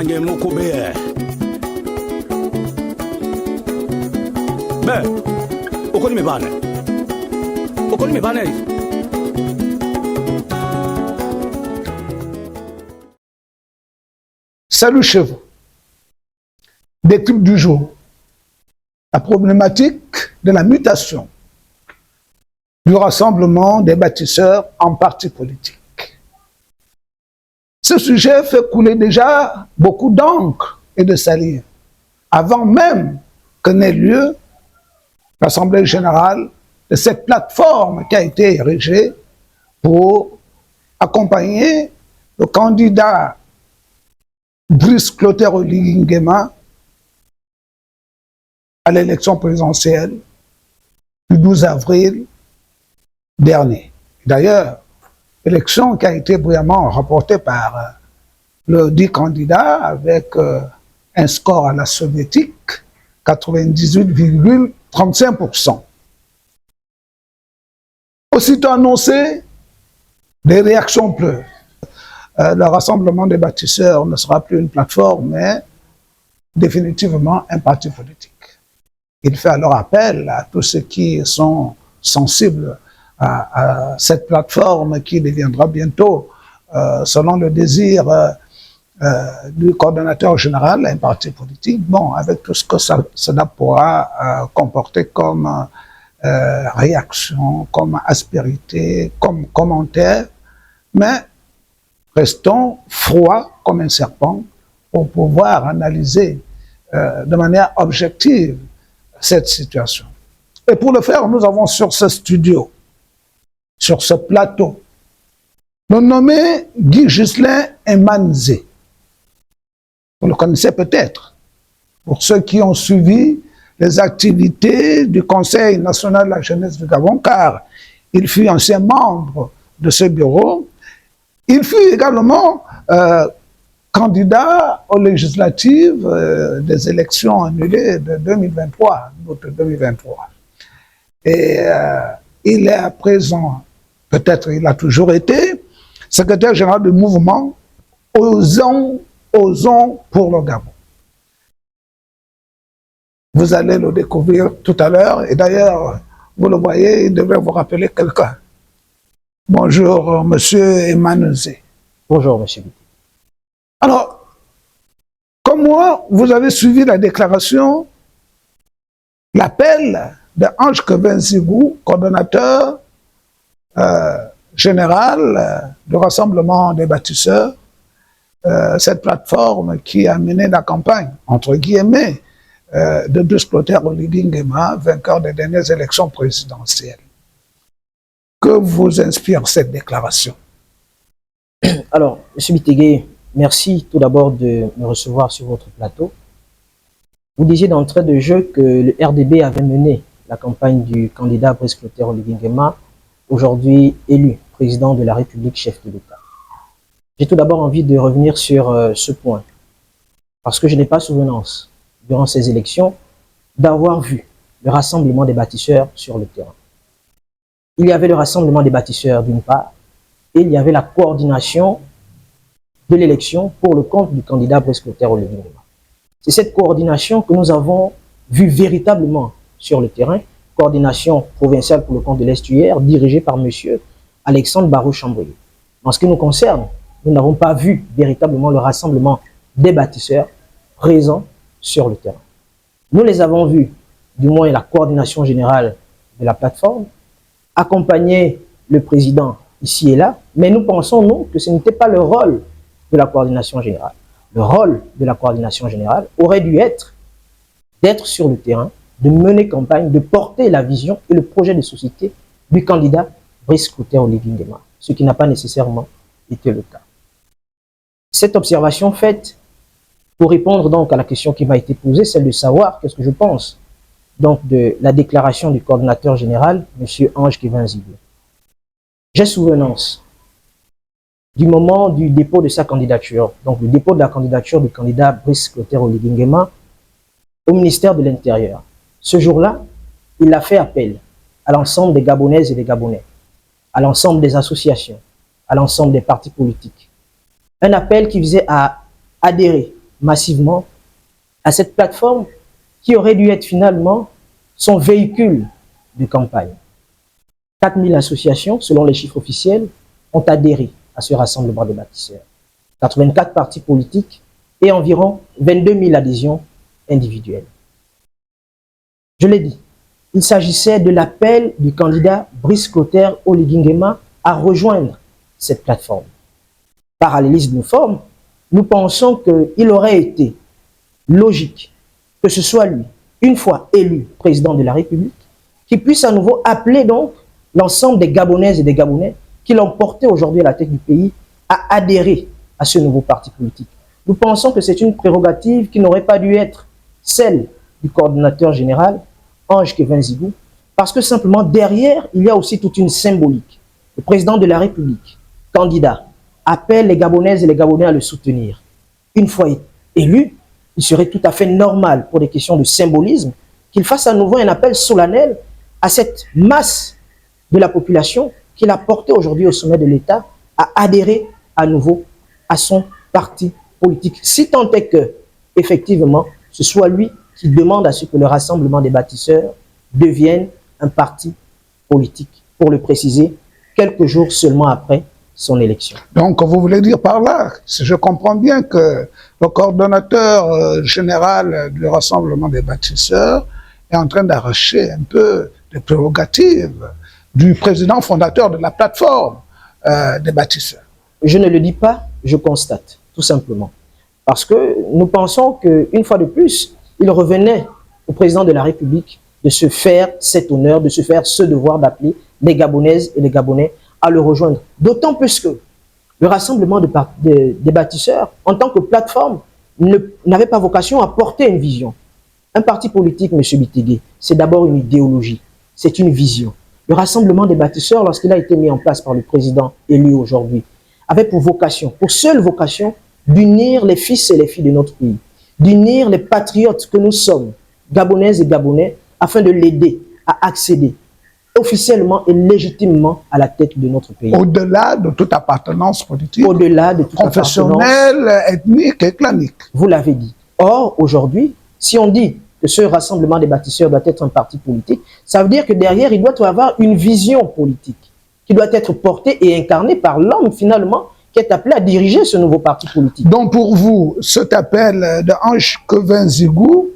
Ndenge moko be. Ben, okoni me bane. Okoni me bane. Salut chez vous. Des clips du jour. La problématique de la mutation du rassemblement des bâtisseurs en partis politiques. Ce sujet fait couler déjà beaucoup d'encre et de salive avant même que n'ait lieu l'Assemblée générale de cette plateforme qui a été érigée pour accompagner le candidat Brice Clotaire Oligui Nguema à l'élection présidentielle du 12 avril dernier. D'ailleurs, élection qui a été brillamment remportée par le dit candidat avec un score à la soviétique, 98,35%. Aussitôt annoncé, des réactions pleuvent. Le rassemblement des bâtisseurs ne sera plus une plateforme, mais définitivement un parti politique. Il fait alors appel à tous ceux qui sont sensibles à cette plateforme qui deviendra bientôt, selon le désir du coordonnateur général, un parti politique, bon, avec tout ce que cela pourra comporter comme réaction, comme aspérité, comme commentaire, mais restons froids comme un serpent pour pouvoir analyser de manière objective cette situation. Et pour le faire, nous avons sur ce studio, sur ce plateau, le nommé Guy Ghislain Emanzé. Vous le connaissez peut-être, pour ceux qui ont suivi les activités du Conseil national de la jeunesse du Gabon, car il fut ancien membre de ce bureau. Il fut également candidat aux législatives des élections annulées de 2023, d'août 2023. Et il est à présent, peut-être il a toujours été, secrétaire général du mouvement Osons pour le Gabon. Vous allez le découvrir tout à l'heure, et d'ailleurs, vous le voyez, il devrait vous rappeler quelqu'un. Bonjour, monsieur Emanzé. Bonjour, monsieur. Alors, comme moi, vous avez suivi la déclaration, l'appel de Ange Kevin-Zigou, coordonnateur général du Rassemblement des bâtisseurs, cette plateforme qui a mené la campagne, entre guillemets, de Brice Clotaire Oligui Nguema, vainqueur des dernières élections présidentielles. Que vous inspire cette déclaration? Alors, M. Bitegué, merci tout d'abord de me recevoir sur votre plateau. Vous disiez d'entrée de jeu que le RDB avait mené la campagne du candidat Brice Clotaire Oligui Nguema, aujourd'hui élu président de la République, chef de l'État. J'ai tout d'abord envie de revenir sur ce point, parce que je n'ai pas souvenance, durant ces élections, d'avoir vu le rassemblement des bâtisseurs sur le terrain. Il y avait le rassemblement des bâtisseurs d'une part, et il y avait la coordination de l'élection pour le compte du candidat Brice Clotaire Oligui Nguema. C'est cette coordination que nous avons vue véritablement sur le terrain, coordination provinciale pour le compte de l'Estuaire, dirigée par M. Alexandre Barraud-Chambrier. En ce qui nous concerne, nous n'avons pas vu véritablement le rassemblement des bâtisseurs présents sur le terrain. Nous les avons vus, du moins la coordination générale de la plateforme, accompagner le président ici et là, mais nous pensons, nous, que ce n'était pas le rôle de la coordination générale. Le rôle de la coordination générale aurait dû être d'être sur le terrain, de mener campagne, de porter la vision et le projet de société du candidat Brice Clotaire Oligui Nguema, ce qui n'a pas nécessairement été le cas. Cette observation faite, pour répondre donc à la question qui m'a été posée, celle de savoir qu'est-ce que je pense donc de la déclaration du coordonnateur général, M. Ange Kevin-Zigou. J'ai souvenance du moment du dépôt de sa candidature, donc le dépôt de la candidature du candidat Brice Clotaire Oligui Nguema au ministère de l'Intérieur. Ce jour-là, il a fait appel à l'ensemble des Gabonaises et des Gabonais, à l'ensemble des associations, à l'ensemble des partis politiques. Un appel qui visait à adhérer massivement à cette plateforme qui aurait dû être finalement son véhicule de campagne. 4000 associations, selon les chiffres officiels, ont adhéré à ce rassemblement des bâtisseurs. 84 partis politiques et environ 22 000 adhésions individuelles. Je l'ai dit, il s'agissait de l'appel du candidat Brice Clotaire Oligui Nguema à rejoindre cette plateforme. Parallélisme de forme, nous pensons qu'il aurait été logique que ce soit lui, une fois élu président de la République, qui puisse à nouveau appeler donc l'ensemble des Gabonaises et des Gabonais qui l'ont porté aujourd'hui à la tête du pays à adhérer à ce nouveau parti politique. Nous pensons que c'est une prérogative qui n'aurait pas dû être celle du coordonnateur général, Ange Kevin Zigou, parce que simplement derrière, il y a aussi toute une symbolique. Le président de la République, candidat, appelle les Gabonaises et les Gabonais à le soutenir. Une fois élu, il serait tout à fait normal, pour des questions de symbolisme, qu'il fasse à nouveau un appel solennel à cette masse de la population qu'il a porté aujourd'hui au sommet de l'État à adhérer à nouveau à son parti politique. Si tant est que, effectivement, ce soit lui qui demande à ce que le Rassemblement des bâtisseurs devienne un parti politique, pour le préciser, quelques jours seulement après son élection. Donc, vous voulez dire par là, si je comprends bien que le coordonnateur général du Rassemblement des bâtisseurs est en train d'arracher un peu les prérogatives du président fondateur de la plateforme des bâtisseurs. Je ne le dis pas, je constate, tout simplement. Parce que nous pensons qu'une fois de plus, il revenait au président de la République de se faire cet honneur, de se faire ce devoir d'appeler les Gabonaises et les Gabonais à le rejoindre. D'autant plus que le Rassemblement des bâtisseurs, en tant que plateforme, n'avait pas vocation à porter une vision. Un parti politique, M. Bitigué, c'est d'abord une idéologie, c'est une vision. Le Rassemblement des bâtisseurs, lorsqu'il a été mis en place par le président élu aujourd'hui, avait pour vocation, pour seule vocation, d'unir les fils et les filles de notre pays, d'unir les patriotes que nous sommes, Gabonaises et Gabonais, afin de l'aider à accéder officiellement et légitimement à la tête de notre pays. Au-delà de toute appartenance politique, au-delà de toute professionnelle, ethnique et clanique. Vous l'avez dit. Or, aujourd'hui, si on dit que ce Rassemblement des bâtisseurs doit être un parti politique, ça veut dire que derrière, il doit y avoir une vision politique qui doit être portée et incarnée par l'homme, finalement, qui est appelé à diriger ce nouveau parti politique. Donc, pour vous, cet appel de Ange Kevin Zigou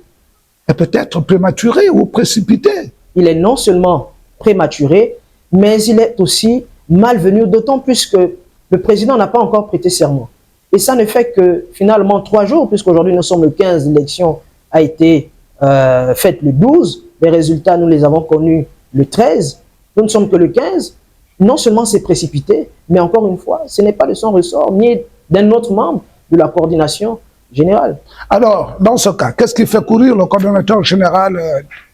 est peut-être prématuré ou précipité? Il est non seulement prématuré, mais il est aussi malvenu, d'autant plus que le président n'a pas encore prêté serment. Et ça ne fait que, finalement, 3 jours, puisqu'aujourd'hui nous sommes le 15, l'élection a été faite le 12, les résultats, nous les avons connus le 13, nous ne sommes que le 15. Non seulement c'est précipité, mais encore une fois, ce n'est pas de son ressort, ni d'un autre membre de la coordination générale. Alors, dans ce cas, qu'est-ce qui fait courir le coordonnateur général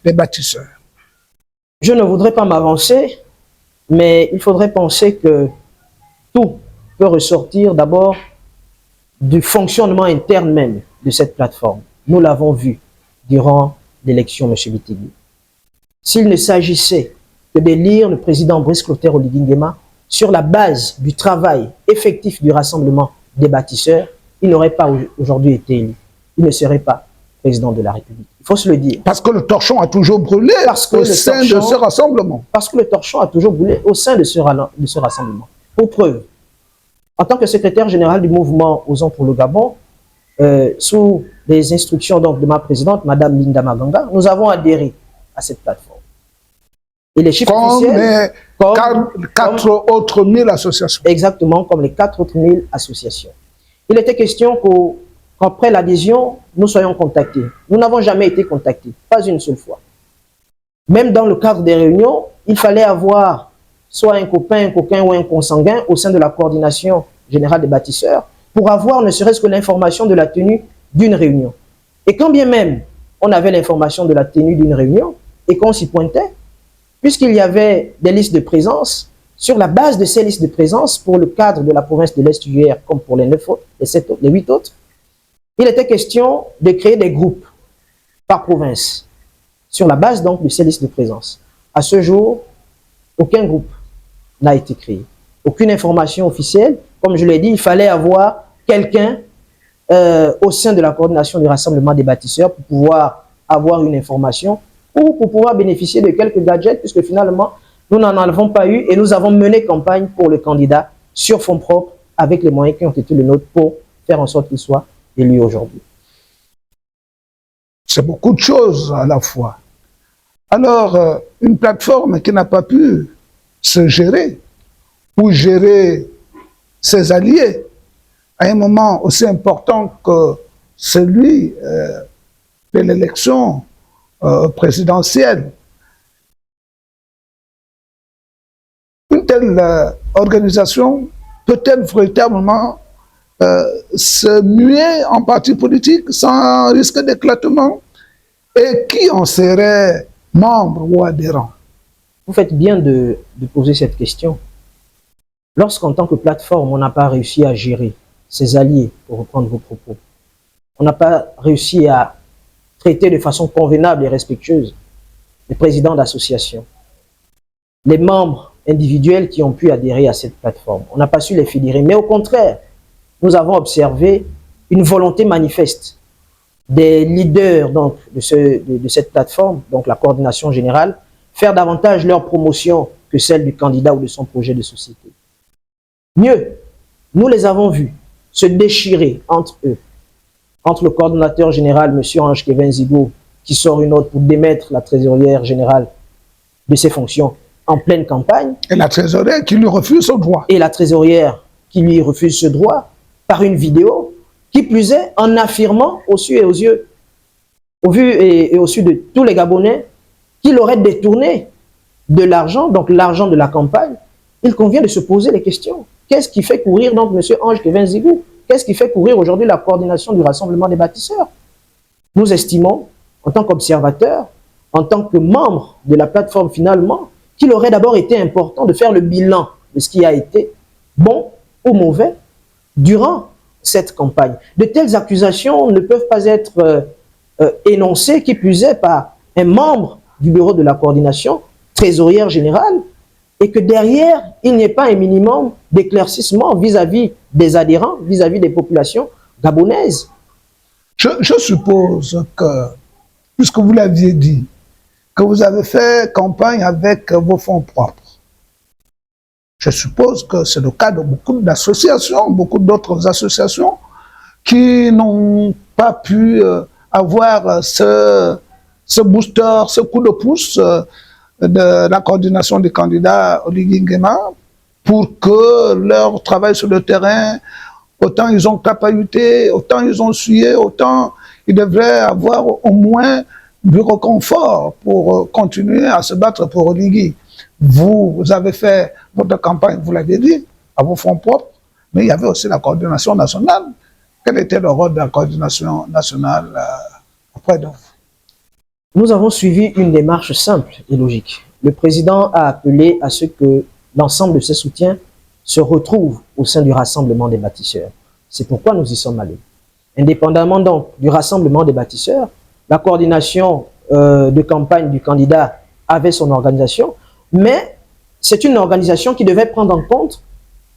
des bâtisseurs? Je ne voudrais pas m'avancer, mais il faudrait penser que tout peut ressortir d'abord du fonctionnement interne même de cette plateforme. Nous l'avons vu durant l'élection, M. Bitigué. S'il ne s'agissait que d'élire le président Brice Clotaire Oligui Nguema sur la base du travail effectif du Rassemblement des bâtisseurs, il n'aurait pas aujourd'hui été élu. Il ne serait pas président de la République. Il faut se le dire. Parce que le torchon a toujours brûlé au sein de ce rassemblement. Parce que le torchon a toujours brûlé au sein de ce rassemblement. Pour preuve, en tant que secrétaire général du mouvement Osons pour le Gabon, sous les instructions donc de ma présidente, Mme Linda Maganga, nous avons adhéré à cette plateforme. Et les chiffres officiels... Comme 4 autres 1000 associations. Exactement, comme les 4 autres 1000 associations. Il était question qu'après l'adhésion, nous soyons contactés. Nous n'avons jamais été contactés, pas une seule fois. Même dans le cadre des réunions, il fallait avoir soit un copain, un coquin ou un consanguin au sein de la coordination générale des bâtisseurs pour avoir ne serait-ce que l'information de la tenue d'une réunion. Et quand bien même on avait l'information de la tenue d'une réunion et qu'on s'y pointait, puisqu'il y avait des listes de présence, sur la base de ces listes de présence, pour le cadre de la province de l'Est UR, comme pour les 9 autres, les 8 autres, il était question de créer des groupes par province, sur la base donc de ces listes de présence. À ce jour, aucun groupe n'a été créé. Aucune information officielle. Comme je l'ai dit, il fallait avoir quelqu'un au sein de la coordination du rassemblement des bâtisseurs pour pouvoir avoir une information ou pour pouvoir bénéficier de quelques gadgets, puisque finalement, nous n'en avons pas eu et nous avons mené campagne pour le candidat sur fonds propres avec les moyens qui ont été les nôtres pour faire en sorte qu'il soit élu aujourd'hui. C'est beaucoup de choses à la fois. Alors, une plateforme qui n'a pas pu se gérer ou gérer ses alliés à un moment aussi important que celui de l'élection présidentielle. Une telle organisation peut-elle véritablement se muer en parti politique sans risque d'éclatement? Et qui en serait membre ou adhérent? Vous faites bien de poser cette question. Lorsqu'en tant que plateforme, on n'a pas réussi à gérer ses alliés, pour reprendre vos propos, on n'a pas réussi à traiter de façon convenable et respectueuse les présidents d'associations, les membres individuels qui ont pu adhérer à cette plateforme. On n'a pas su les fédérer, mais au contraire, nous avons observé une volonté manifeste des leaders donc, de cette plateforme, donc la coordination générale, faire davantage leur promotion que celle du candidat ou de son projet de société. Mieux, nous les avons vus se déchirer entre eux, entre le coordonnateur général, M. Ange Kevin Zigo, qui sort une note pour démettre la trésorière générale de ses fonctions en pleine campagne. Et la trésorière qui lui refuse ce droit. Et la trésorière qui lui refuse ce droit par une vidéo, qui plus est en affirmant au su et aux yeux, au vu et au su de tous les Gabonais, qu'il aurait détourné de l'argent, donc l'argent de la campagne. Il convient de se poser les questions. Qu'est-ce qui fait courir donc M. Ange Kevin Zigou? Qu'est-ce qui fait courir aujourd'hui la coordination du rassemblement des bâtisseurs? Nous estimons, en tant qu'observateurs, en tant que membres de la plateforme finalement, qu'il aurait d'abord été important de faire le bilan de ce qui a été bon ou mauvais durant cette campagne. De telles accusations ne peuvent pas être énoncées, qui plus est par un membre du bureau de la coordination, trésorière générale, et que derrière, il n'y ait pas un minimum d'éclaircissement vis-à-vis des adhérents, vis-à-vis des populations gabonaises. Je suppose que, puisque vous l'aviez dit, que vous avez fait campagne avec vos fonds propres. Je suppose que c'est le cas de beaucoup d'associations, beaucoup d'autres associations qui n'ont pas pu avoir ce booster, ce coup de pouce de la coordination des candidats Oligui Nguema pour que leur travail sur le terrain, autant ils ont capahuté, autant ils ont sué, autant ils devraient avoir au moins du reconfort pour continuer à se battre pour Oligui. Vous avez fait votre campagne, vous l'avez dit, à vos fonds propres, mais il y avait aussi la coordination nationale. Quel était le rôle de la coordination nationale auprès de vous? Nous avons suivi une démarche simple et logique. Le président a appelé à ce que l'ensemble de ses soutiens se retrouvent au sein du rassemblement des bâtisseurs. C'est pourquoi nous y sommes allés. Indépendamment donc du rassemblement des bâtisseurs, la coordination de campagne du candidat avait son organisation, mais c'est une organisation qui devait prendre en compte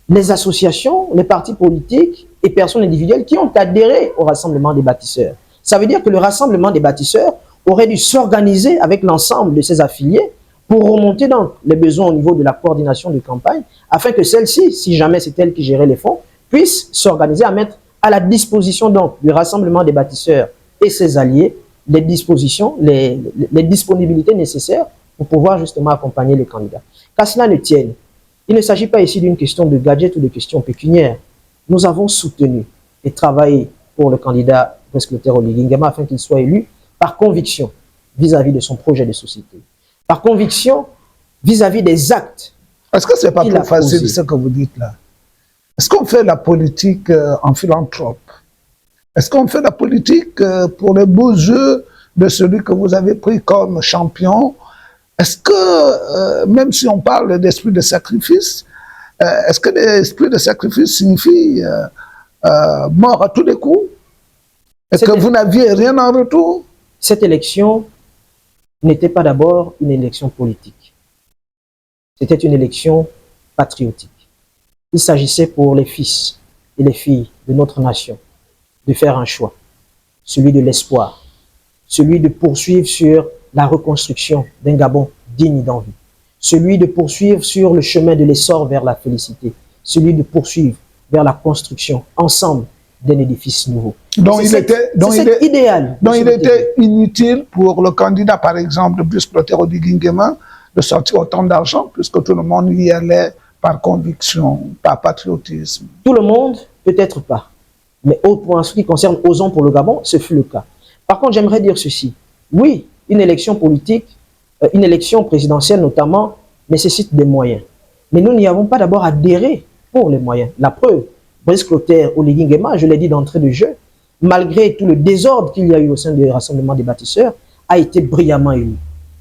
les associations, les partis politiques et personnes individuelles qui ont adhéré au rassemblement des bâtisseurs. Ça veut dire que le rassemblement des bâtisseurs aurait dû s'organiser avec l'ensemble de ses affiliés pour remonter donc les besoins au niveau de la coordination de campagne, afin que celle-ci, si jamais c'est elle qui gérait les fonds, puisse s'organiser à mettre à la disposition donc du rassemblement des bâtisseurs et ses alliés les dispositions, les disponibilités nécessaires pour pouvoir justement accompagner les candidats. Qu'à cela ne tienne, il ne s'agit pas ici d'une question de gadget ou de question pécuniaire. Nous avons soutenu et travaillé pour le candidat prescripteur Oligui Nguema afin qu'il soit élu par conviction vis-à-vis de son projet de société, par conviction vis-à-vis des actes. Est-ce que ce n'est pas trop facile ce que vous dites là? Est-ce qu'on fait la politique en philanthrope? Est-ce qu'on fait la politique pour les beaux yeux de celui que vous avez pris comme champion? Est-ce que, même si on parle d'esprit de sacrifice, est-ce que l'esprit de sacrifice signifie mort à tous les coups? Et que vous n'aviez rien en retour? Cette élection n'était pas d'abord une élection politique. C'était une élection patriotique. Il s'agissait pour les fils et les filles de notre nation de faire un choix, celui de l'espoir, celui de poursuivre sur la reconstruction d'un Gabon digne d'envie, celui de poursuivre sur le chemin de l'essor vers la félicité, celui de poursuivre vers la construction ensemble d'un édifice nouveau. Donc il était idéal. Donc il était inutile pour le candidat, par exemple, Brice Clotaire Oligui-Nguema, de sortir autant d'argent, puisque tout le monde y allait par conviction, par patriotisme. Tout le monde, peut-être pas. Mais pour ce qui concerne Osons pour le Gabon, ce fut le cas. Par contre, j'aimerais dire ceci. Oui, une élection politique, une élection présidentielle notamment, nécessite des moyens. Mais nous n'y avons pas d'abord adhéré pour les moyens. La preuve, Brice Clotaire Oligui-Nguema, je l'ai dit d'entrée de jeu, malgré tout le désordre qu'il y a eu au sein du Rassemblement des bâtisseurs, a été brillamment élu.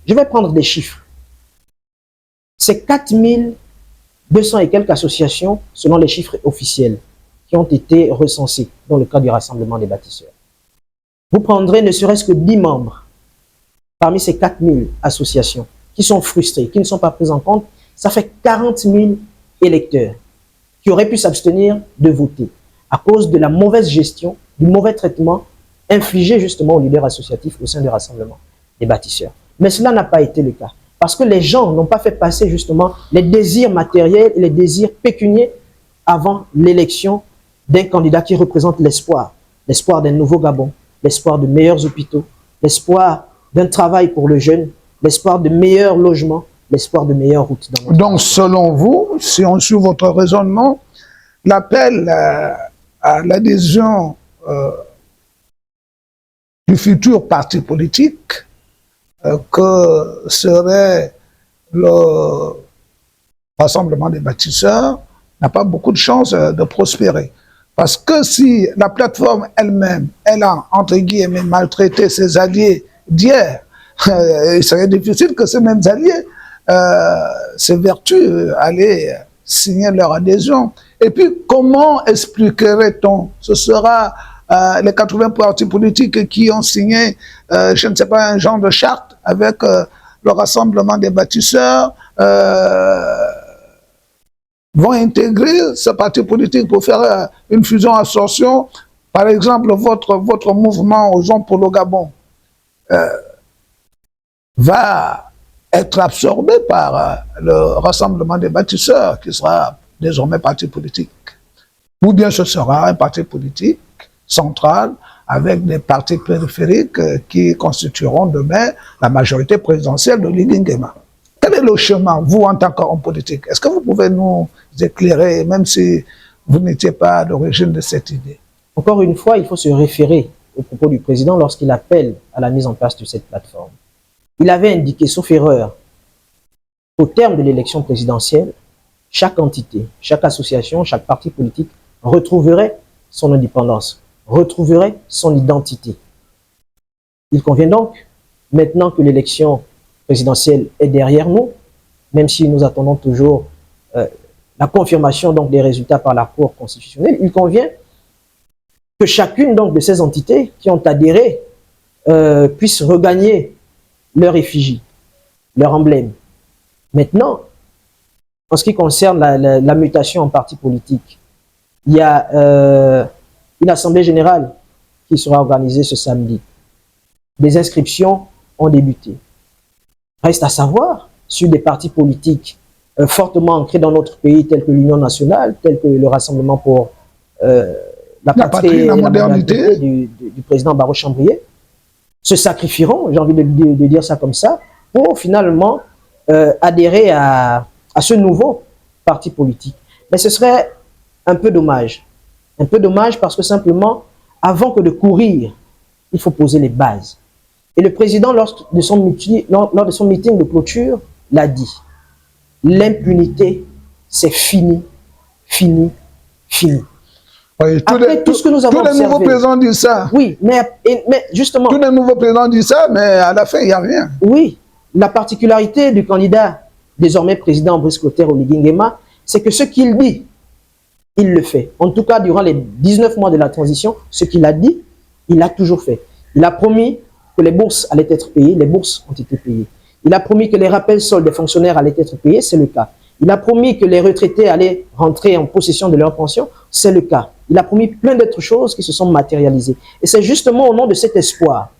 Je vais prendre des chiffres. C'est 4200 et quelques associations, selon les chiffres officiels, qui ont été recensées dans le cadre du Rassemblement des bâtisseurs. Vous prendrez ne serait-ce que 10 membres parmi ces 4000 associations qui sont frustrés, qui ne sont pas pris en compte. Ça fait 40 000 électeurs qui auraient pu s'abstenir de voter à cause de la mauvaise gestion, du mauvais traitement infligé justement aux leaders associatifs au sein du Rassemblement des bâtisseurs. Mais cela n'a pas été le cas. Parce que les gens n'ont pas fait passer justement les désirs matériels et les désirs pécuniaires avant l'élection d'un candidat qui représente l'espoir. L'espoir d'un nouveau Gabon, l'espoir de meilleurs hôpitaux, l'espoir d'un travail pour le jeune, l'espoir de meilleurs logements, l'espoir de meilleures routes. Donc, selon vous, si on suit votre raisonnement, l'appel à l'adhésion du futur parti politique que serait le Rassemblement des bâtisseurs n'a pas beaucoup de chances de prospérer. Parce que si la plateforme elle-même, elle a, entre guillemets, maltraité ses alliés d'hier, il serait difficile que ces mêmes alliés s'évertuent à aller signer leur adhésion. Et puis, comment expliquerait-on? Ce sera les 80 partis politiques qui ont signé, je ne sais pas, un genre de charte avec le Rassemblement des bâtisseurs, vont intégrer ce parti politique pour faire une fusion-assortion. Par exemple, votre mouvement Osons pour le Gabon va être absorbé par le Rassemblement des bâtisseurs, qui sera désormais parti politique. Ou bien ce sera un parti politique central avec des partis périphériques qui constitueront demain la majorité présidentielle de Oligui-Nguema. Quel est le chemin, vous, en tant qu'homme politique? Est-ce que vous pouvez nous éclairer, même si vous n'étiez pas à l'origine de cette idée? Encore une fois, il faut se référer aux propos du président lorsqu'il appelle à la mise en place de cette plateforme. Il avait indiqué, sauf erreur, au terme de l'élection présidentielle, chaque entité, chaque association, chaque parti politique retrouverait son indépendance, retrouverait son identité. Il convient donc, maintenant que l'élection présidentielle est derrière nous, même si nous attendons toujours la confirmation donc, des résultats par la Cour constitutionnelle, il convient que chacune donc, de ces entités qui ont adhéré puisse regagner leur effigie, leur emblème. Maintenant, en ce qui concerne la mutation en parti politique, il y a une assemblée générale qui sera organisée ce samedi. Des inscriptions ont débuté. Reste à savoir, sur des partis politiques fortement ancrés dans notre pays, tels que l'Union nationale, tels que le Rassemblement pour la patrie et la modernité du président Barreau Chambrier, se sacrifieront, j'ai envie de dire ça comme ça, pour finalement adhérer à ce nouveau parti politique. Mais ce serait un peu dommage. Un peu dommage parce que simplement, avant que de courir, il faut poser les bases. Et le président, lors de son meeting de clôture, l'a dit. L'impunité, c'est fini, fini, fini. Oui, après tout ce que nous avons observé. Tous les nouveaux présidents disent ça. Oui, mais justement... Tous les nouveaux présidents disent ça, mais à la fin, il n'y a rien. Oui, la particularité du candidat, désormais président Brice Clotaire Oligui-Nguema, c'est que ce qu'il dit, il le fait. En tout cas, durant les 19 mois de la transition, ce qu'il a dit, il l'a toujours fait. Il a promis que les bourses allaient être payées, les bourses ont été payées. Il a promis que les rappels soldes des fonctionnaires allaient être payés, c'est le cas. Il a promis que les retraités allaient rentrer en possession de leur pension. C'est le cas. Il a promis plein d'autres choses qui se sont matérialisées. Et c'est justement au nom de cet espoir,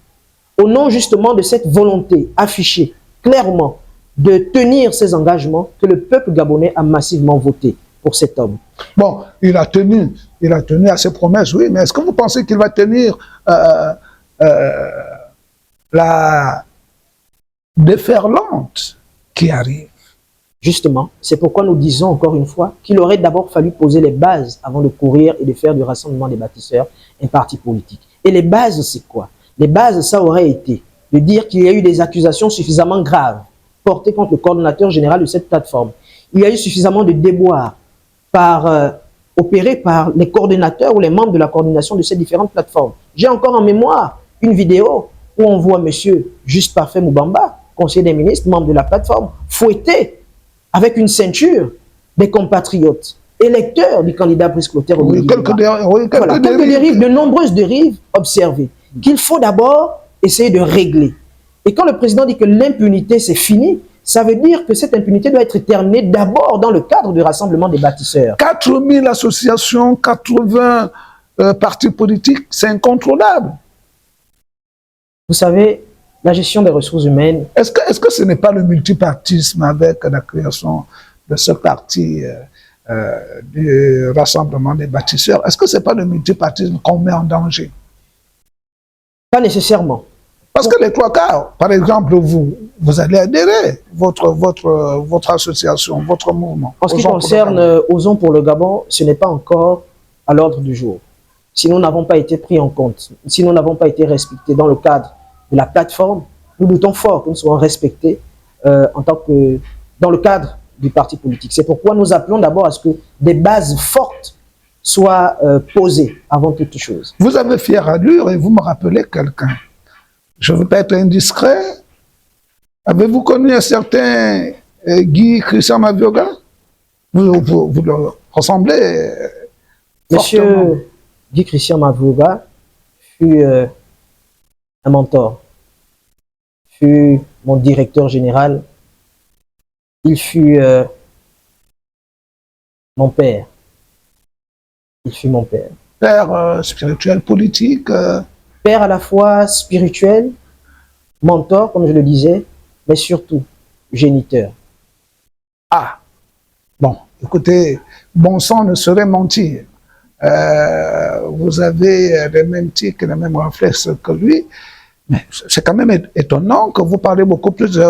au nom justement de cette volonté affichée clairement de tenir ses engagements que le peuple gabonais a massivement voté pour cet homme. Bon, il a tenu à ses promesses, oui, mais est-ce que vous pensez qu'il va tenir la déferlante qui arrive? Justement, c'est pourquoi nous disons encore une fois qu'il aurait d'abord fallu poser les bases avant de courir et de faire du Rassemblement des bâtisseurs un parti politique. Et les bases, c'est quoi? Les bases, ça aurait été de dire qu'il y a eu des accusations suffisamment graves portées contre le coordonnateur général de cette plateforme. Il y a eu suffisamment de déboires opérés par les coordonnateurs ou les membres de la coordination de ces différentes plateformes. J'ai encore en mémoire une vidéo où on voit monsieur Juste Parfait Moubamba, conseiller des ministres, membre de la plateforme, fouetté avec une ceinture des compatriotes, électeurs du candidat Brice Clotaire. Oui, quelques dérives, de nombreuses dérives observées, qu'il faut d'abord essayer de régler. Et quand le président dit que l'impunité c'est fini, ça veut dire que cette impunité doit être terminée d'abord dans le cadre du Rassemblement des bâtisseurs. 4000 associations, 80 partis politiques, c'est incontrôlable. Vous savez, la gestion des ressources humaines... Est-ce que ce n'est pas le multipartisme avec la création de ce parti du Rassemblement des bâtisseurs? Est-ce que ce n'est pas le multipartisme qu'on met en danger? Pas nécessairement. Parce que les trois quarts, par exemple, vous allez adhérer, votre association, votre mouvement. En ce qui concerne Osons pour le Gabon, ce n'est pas encore à l'ordre du jour. Si nous n'avons pas été pris en compte, si nous n'avons pas été respectés dans le cadre de la plateforme, nous doutons fort que nous serons respectés dans le cadre du parti politique. C'est pourquoi nous appelons d'abord à ce que des bases fortes soient posées avant toute chose. Vous avez fière allure et vous me rappelez quelqu'un. Je ne veux pas être indiscret. Avez-vous connu un certain Guy Christian Mavioga? Vous le ressemblez Monsieur fortement. Guy Christian Mavioga fut un mentor, fut mon directeur général, il fut mon père. Il fut mon père. Père spirituel, politique. Père à la fois spirituel, mentor, comme je le disais, mais surtout géniteur. Ah, bon, écoutez, bon sang ne saurait mentir. Vous avez les mêmes tics et les mêmes réflexes que lui, mais c'est quand même étonnant que vous parlez beaucoup plus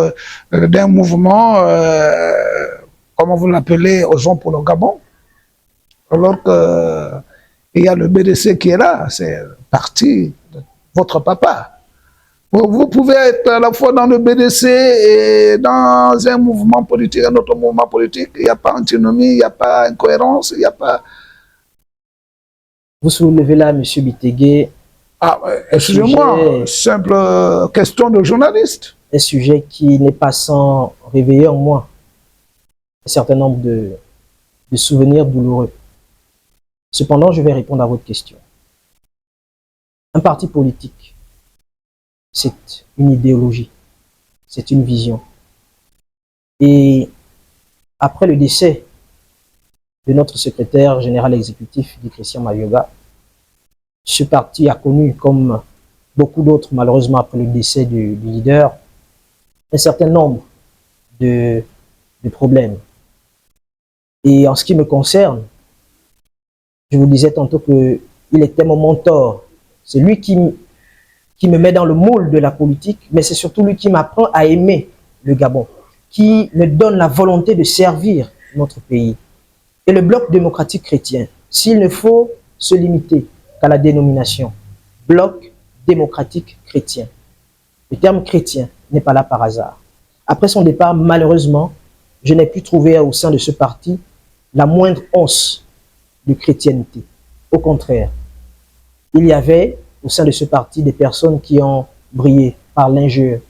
d'un mouvement, comment vous l'appelez, Osons pour le Gabon, alors qu'il y a le BDC qui est là, c'est parti de votre papa. Vous pouvez être à la fois dans le BDC et dans un mouvement politique, un autre mouvement politique, il n'y a pas antinomie, il n'y a pas incohérence, il n'y a pas... Vous soulevez là, M. Bitegué, Ah, excusez-moi, simple question de journaliste. Un sujet qui n'est pas sans réveiller en moi un certain nombre de souvenirs douloureux. Cependant, je vais répondre à votre question. Un parti politique, c'est une idéologie, c'est une vision. Et après le décès de notre secrétaire général exécutif, Guy Christian Mavioga, ce parti a connu, comme beaucoup d'autres, malheureusement après le décès du leader, un certain nombre de problèmes. Et en ce qui me concerne, je vous disais tantôt qu'il était mon mentor. C'est lui qui me met dans le moule de la politique, mais c'est surtout lui qui m'apprend à aimer le Gabon, qui me donne la volonté de servir notre pays. Et le Bloc démocratique chrétien, s'il ne faut se limiter qu'à la dénomination, Bloc démocratique chrétien. Le terme chrétien n'est pas là par hasard. Après son départ, malheureusement, je n'ai pu trouver au sein de ce parti la moindre once de chrétienté. Au contraire, il y avait au sein de ce parti des personnes qui ont brillé par l'injure,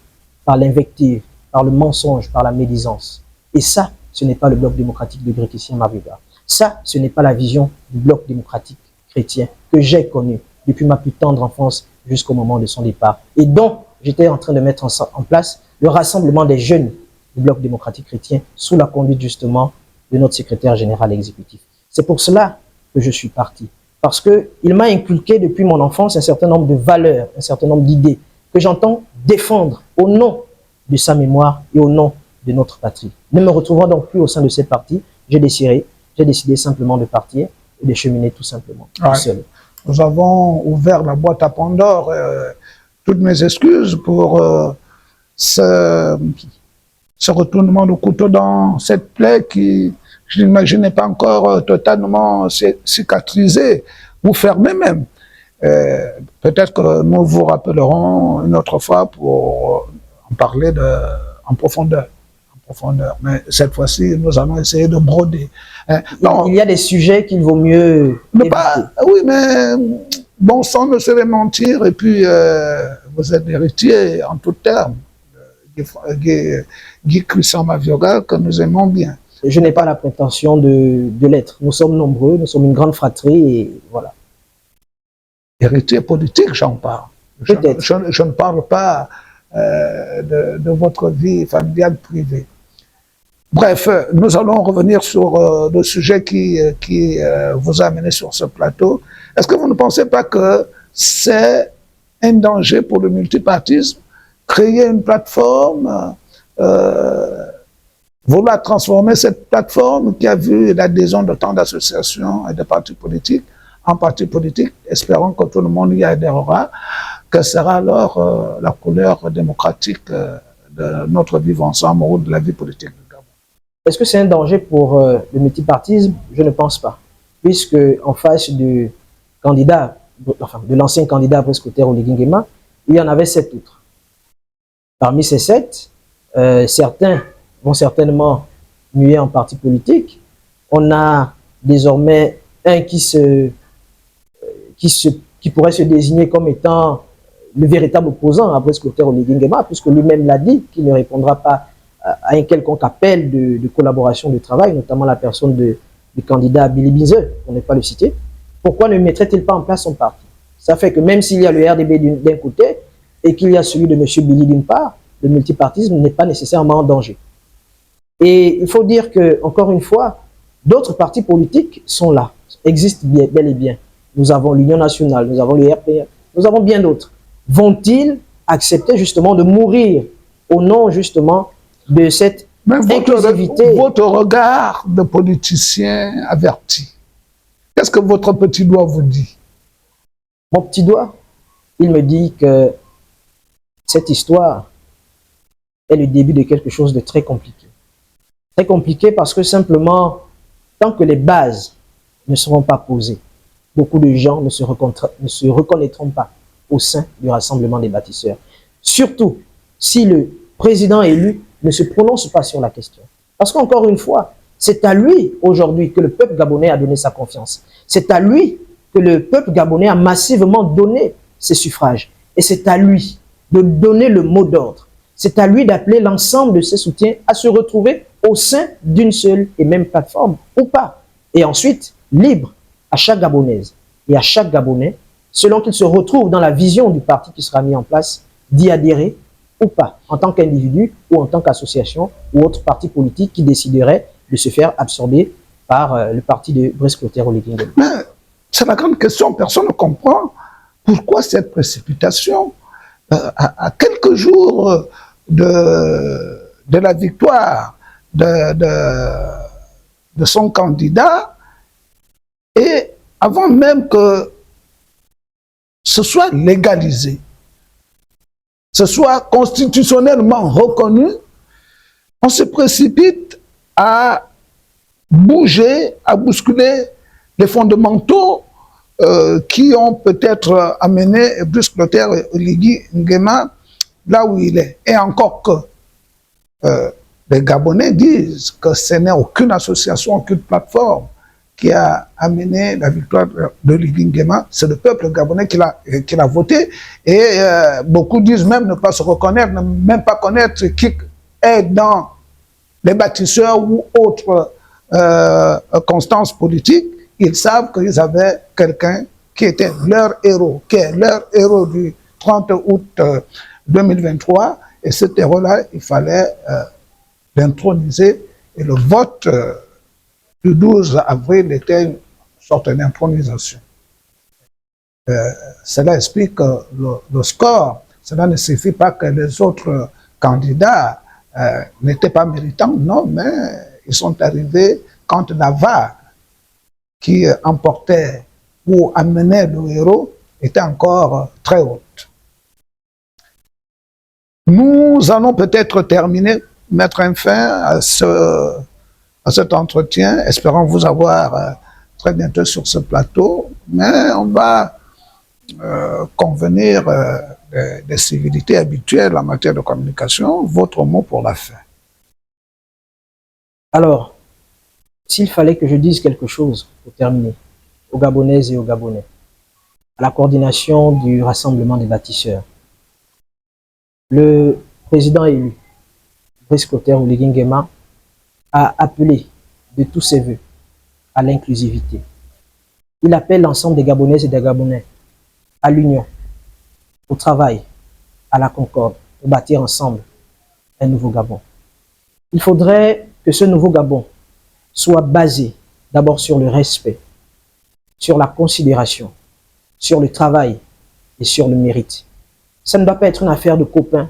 par l'invective, par le mensonge, par la médisance. Et ça, ce n'est pas le Bloc démocratique de Guy Christian Mavioga. Ça, ce n'est pas la vision du Bloc démocratique chrétien que j'ai connu depuis ma plus tendre enfance jusqu'au moment de son départ. Et dont j'étais en train de mettre en place le rassemblement des jeunes du Bloc démocratique chrétien sous la conduite justement de notre secrétaire général exécutif. C'est pour cela que je suis parti. Parce qu'il m'a inculqué depuis mon enfance un certain nombre de valeurs, un certain nombre d'idées que j'entends défendre au nom de sa mémoire et au nom de notre patrie. Ne me retrouvant donc plus au sein de cette partie, j'ai décidé simplement de partir et de cheminer tout simplement, tout seul. Nous avons ouvert la boîte à Pandore. Toutes mes excuses pour ce retournement de couteau dans cette plaie qui, je n'imagine, n'est pas encore totalement cicatrisée ou fermée même. Peut-être que nous vous rappellerons une autre fois pour en parler en profondeur. Mais cette fois-ci, nous allons essayer de broder. Non, il y a des sujets qu'il vaut mieux éviter. Oui, mais bon sang ne serait mentir, et puis vous êtes héritier en tout terme, Guy Christian Mavioga, que nous aimons bien. Je n'ai pas la prétention de l'être. Nous sommes nombreux, nous sommes une grande fratrie, et voilà. Héritier politique, j'en parle. Peut-être. Je ne parle pas de votre vie familiale privée. Bref, nous allons revenir sur le sujet qui vous a amené sur ce plateau. Est-ce que vous ne pensez pas que c'est un danger pour le multipartisme, créer une plateforme, vouloir transformer cette plateforme qui a vu l'adhésion de tant d'associations et de partis politiques en partis politiques, espérant que tout le monde y adhérera, que sera alors la couleur démocratique de notre vivre ensemble ou de la vie politique du Gabon? Est-ce que c'est un danger pour le multipartisme? Je ne pense pas. Puisque en face du candidat, enfin de l'ancien candidat Brice Clotaire Oligui Nguema, il y en avait 7 autres. Parmi ces 7, certains vont certainement muer en parti politique. On a désormais un qui pourrait se désigner comme étant le véritable opposant à Brice Clotaire Oligui Nguema, puisque lui-même l'a dit qu'il ne répondra pas à un quelconque appel de collaboration de travail, notamment la personne du candidat Billy Binze, pour ne pas le citer. Pourquoi ne mettrait-il pas en place son parti? Ça fait que même s'il y a le RDB d'un côté et qu'il y a celui de M. Billy d'une part, le multipartisme n'est pas nécessairement en danger. Et il faut dire que, encore une fois, d'autres partis politiques sont là, existent bel et bien. Nous avons l'Union nationale, nous avons le RPR, nous avons bien d'autres. Vont-ils accepter justement de mourir au nom justement de cette inclusivité? Votre regard de politicien averti, qu'est-ce que votre petit doigt vous dit? Mon petit doigt, il me dit que cette histoire est le début de quelque chose de très compliqué. Très compliqué parce que simplement, tant que les bases ne seront pas posées, beaucoup de gens ne se reconnaîtront pas au sein du Rassemblement des bâtisseurs. Surtout si le président élu ne se prononce pas sur la question. Parce qu'encore une fois, c'est à lui aujourd'hui que le peuple gabonais a donné sa confiance. C'est à lui que le peuple gabonais a massivement donné ses suffrages. Et c'est à lui de donner le mot d'ordre. C'est à lui d'appeler l'ensemble de ses soutiens à se retrouver au sein d'une seule et même plateforme, ou pas. Et ensuite, libre à chaque Gabonaise et à chaque Gabonais, selon qu'il se retrouve dans la vision du parti qui sera mis en place, d'y adhérer ou pas, en tant qu'individu ou en tant qu'association ou autre parti politique qui déciderait de se faire absorber par le parti de Brice Clotaire Oligui Nguema. Mais c'est la grande question, personne ne comprend pourquoi cette précipitation à quelques jours de la victoire de son candidat, et avant même que ce soit légalisé, ce soit constitutionnellement reconnu, on se précipite à bouger, à bousculer les fondamentaux qui ont peut-être amené Brice Clotaire Oligui Nguema là où il est. Et encore que les Gabonais disent que ce n'est aucune association, aucune plateforme qui a amené la victoire de Oligui Nguema, c'est le peuple gabonais qui l'a voté. Et beaucoup disent même ne pas se reconnaître, ne même pas connaître qui est dans les bâtisseurs ou autres constances politiques. Ils savent qu'ils avaient quelqu'un qui était leur héros, qui est leur héros du 30 août 2023. Et cet héros-là, il fallait l'introniser. Et le vote du 12 avril était une sorte d'improvisation. Cela explique le score. Cela ne signifie pas que les autres candidats n'étaient pas méritants, non, mais ils sont arrivés quand la VAR qui emportait ou amenait le héros était encore très haute. Nous allons peut-être terminer, mettre un fin à cet entretien. Espérons vous avoir très bientôt sur ce plateau, mais on va convenir des civilités habituelles en matière de communication. Votre mot pour la fin. Alors, s'il fallait que je dise quelque chose pour terminer, aux Gabonaises et aux Gabonais, à la coordination du Rassemblement des bâtisseurs, le président élu, Brice Clotaire Oligui Nguema, a appelé de tous ses voeux à l'inclusivité. Il appelle l'ensemble des Gabonaises et des Gabonais à l'union, au travail, à la concorde, pour bâtir ensemble un nouveau Gabon. Il faudrait que ce nouveau Gabon soit basé d'abord sur le respect, sur la considération, sur le travail et sur le mérite. Ça ne doit pas être une affaire de copains,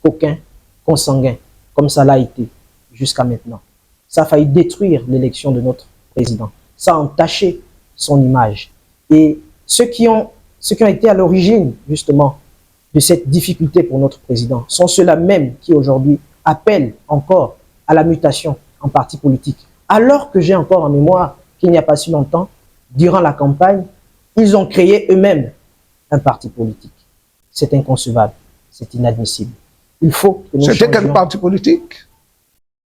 coquins, consanguins, comme ça l'a été jusqu'à maintenant. Ça a failli détruire l'élection de notre président. Ça a entaché son image. Et ceux qui ont été à l'origine, justement, de cette difficulté pour notre président sont ceux-là même qui, aujourd'hui, appellent encore à la mutation en parti politique. Alors que j'ai encore en mémoire qu'il n'y a pas si longtemps, durant la campagne, ils ont créé eux-mêmes un parti politique. C'est inconcevable, c'est inadmissible. Il faut que nous C'était quel parti politique?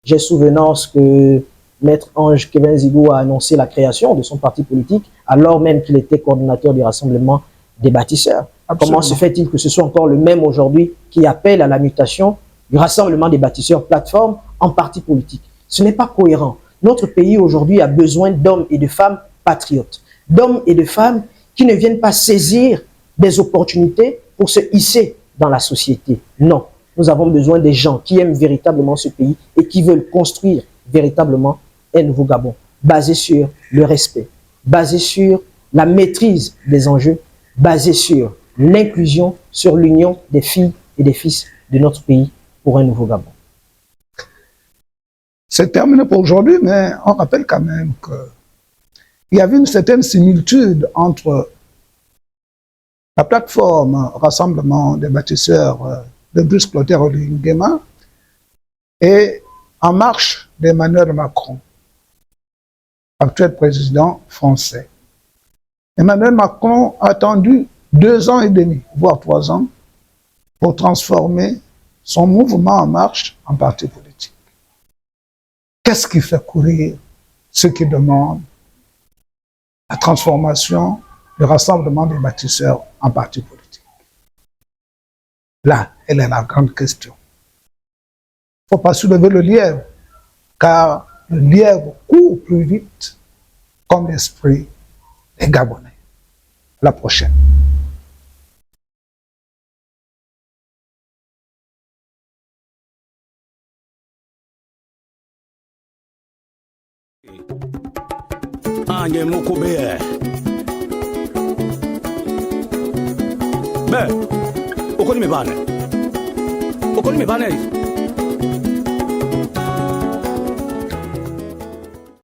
J'ai souvenance que Maître Ange Kevin Zigou a annoncé la création de son parti politique, alors même qu'il était coordinateur du Rassemblement des bâtisseurs. Absolument. Comment se fait-il que ce soit encore le même aujourd'hui qui appelle à la mutation du Rassemblement des bâtisseurs plateforme en parti politique? Ce n'est pas cohérent. Notre pays aujourd'hui a besoin d'hommes et de femmes patriotes, d'hommes et de femmes qui ne viennent pas saisir des opportunités pour se hisser dans la société. Non, nous avons besoin des gens qui aiment véritablement ce pays et qui veulent construire véritablement un nouveau Gabon, basé sur le respect, basé sur la maîtrise des enjeux, basé sur l'inclusion, sur l'union des filles et des fils de notre pays pour un nouveau Gabon. C'est terminé pour aujourd'hui, mais on rappelle quand même qu'il y avait une certaine similitude entre la plateforme Rassemblement des bâtisseurs de Brice Clotaire Oligui Nguema et En Marche d'Emmanuel Macron, actuel président français. Emmanuel Macron a attendu 2 ans et demi, voire 3 ans, pour transformer son mouvement En Marche en parti politique. Qu'est-ce qui fait courir ceux qui demandent la transformation du Rassemblement des bâtisseurs en parti politique? Là, elle est la grande question. Il ne faut pas soulever le lièvre, car le lièvre court plus vite comme l'esprit des Gabonais. À la prochaine. Anye Mokobe. Ben, okoni me bane.